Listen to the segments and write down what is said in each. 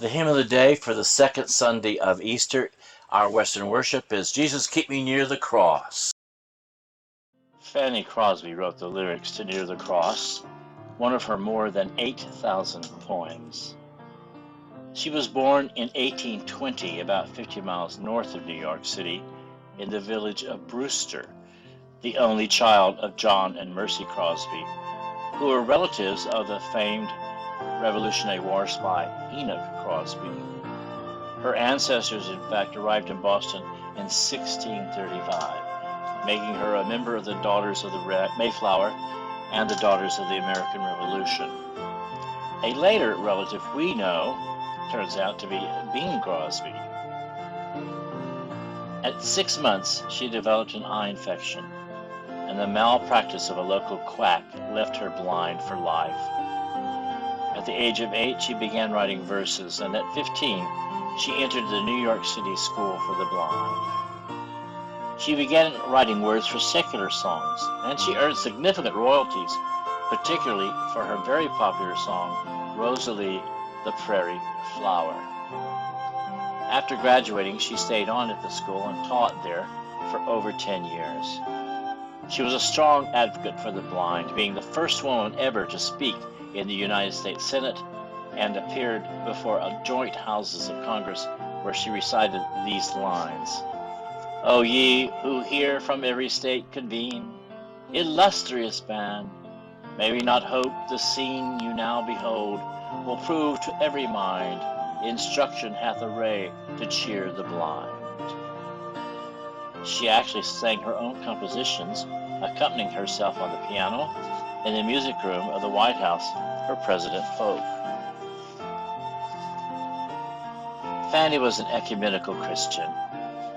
The hymn of the day for the second Sunday of Easter, our Western worship, is Jesus Keep Me Near the Cross. Fanny Crosby wrote the lyrics to Near the Cross, one of her more than 8,000 poems. She was born in 1820, about 50 miles north of New York City, in the village of Brewster, the only child of John and Mercy Crosby, who were relatives of the famed Revolutionary War spy Enoch Crosby. Her ancestors, in fact, arrived in Boston in 1635, making her a member of the Daughters of the Mayflower and the Daughters of the American Revolution. A later relative we know turns out to be Bing Crosby. At 6 months, she developed an eye infection, and the malpractice of a local quack left her blind for life. At the age of 8, she began writing verses, and at 15, she entered the New York City School for the Blind. She began writing words for secular songs, and she earned significant royalties, particularly for her very popular song, Rosalie the Prairie Flower. After graduating, she stayed on at the school and taught there for over 10 years. She was a strong advocate for the blind, being the first woman ever to speak in the United States Senate and appeared before joint houses of Congress where she recited these lines. O ye who here from every state convene, illustrious band, may we not hope the scene you now behold will prove to every mind instruction hath a ray to cheer the blind. She actually sang her own compositions, accompanying herself on the piano in the music room of the White House for President Polk. Fanny was an ecumenical Christian,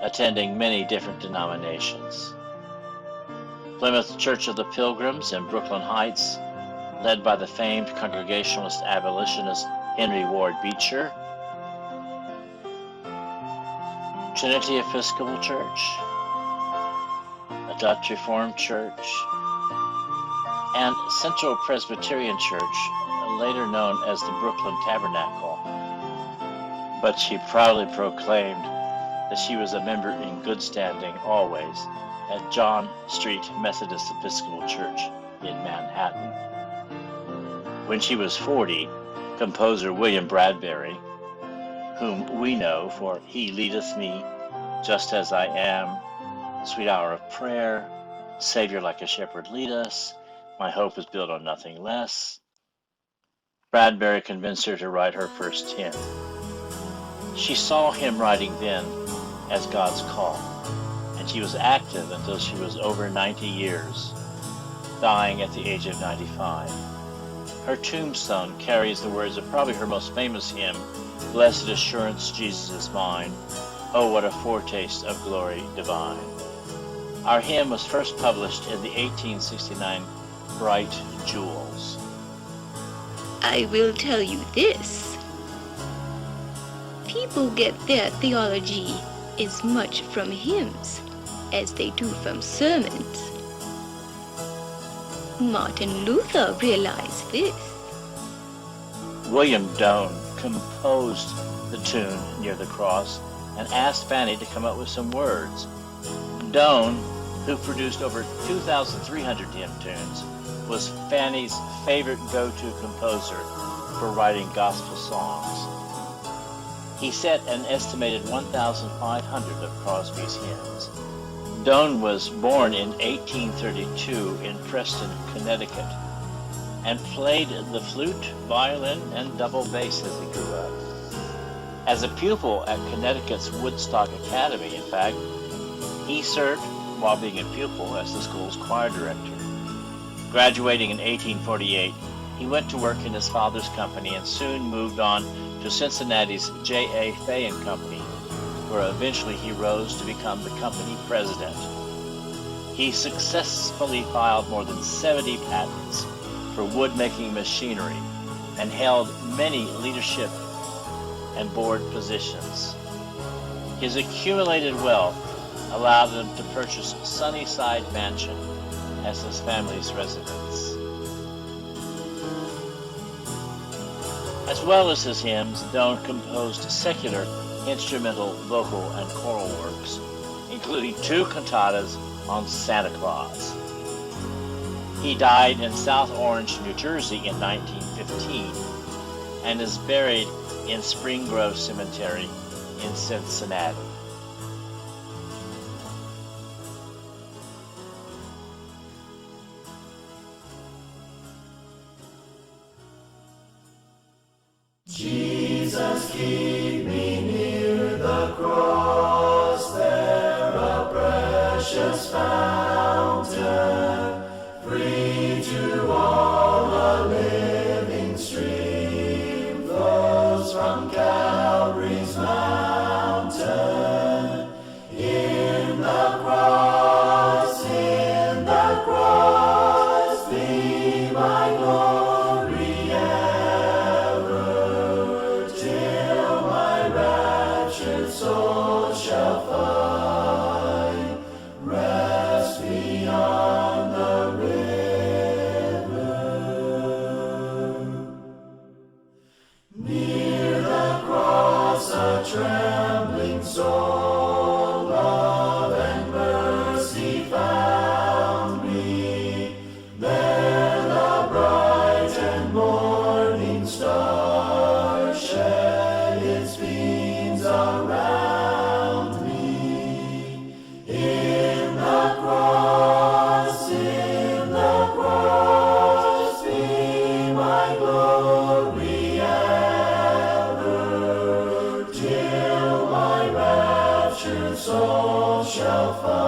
attending many different denominations. Plymouth Church of the Pilgrims in Brooklyn Heights, led by the famed Congregationalist abolitionist Henry Ward Beecher. Trinity Episcopal Church, a Dutch Reformed Church, and Central Presbyterian Church, later known as the Brooklyn Tabernacle. But she proudly proclaimed that she was a member in good standing always at John Street Methodist Episcopal Church in Manhattan. When she was 40, composer William Bradbury, whom we know for He Leadeth Me, Just As I Am, Sweet Hour of Prayer, Savior Like a Shepherd Lead Us, My Hope is Built on Nothing Less, Bradbury convinced her to write her first hymn. She saw hymn writing then as God's call, and she was active until she was over 90 years, dying at the age of 95. Her tombstone carries the words of probably her most famous hymn, Blessed Assurance, Jesus is Mine. Oh, what a foretaste of glory divine. Our hymn was first published in the 1869 Bright Jewels. I will tell you this. People get their theology as much from hymns as they do from sermons. Martin Luther realized this. William Doane composed the tune Near the Cross and asked Fanny to come up with some words. Doane, who produced over 2,300 hymn tunes, was Fanny's favorite go-to composer for writing gospel songs. He set an estimated 1,500 of Crosby's hymns. Doane was born in 1832 in Preston, Connecticut, and played the flute, violin, and double bass as he grew up. As a pupil at Connecticut's Woodstock Academy, in fact, he served, while being a pupil, as the school's choir director. Graduating in 1848, he went to work in his father's company and soon moved on to Cincinnati's J.A. Fay & Company, where eventually he rose to become the company president. He successfully filed more than 70 patents for wood-making machinery and held many leadership and board positions. His accumulated wealth allowed him to purchase Sunnyside Mansion as his family's residence. As well as his hymns, Doane composed secular, instrumental, vocal, and choral works, including 2 cantatas on Santa Claus. He died in South Orange, New Jersey in 1915 and is buried in Spring Grove Cemetery in Cincinnati. Jesus, keep me near the cross, there a precious fountain, free to all a living stream, flows from Calvary's mountain. In the cross, be my glory ever, till my raptured soul shall find rest beyond the river. Near the cross a trembling soul, love and mercy found me. There the bright and morning star shed its beams around me. In the cross, be my glory ever, till my raptured soul shall find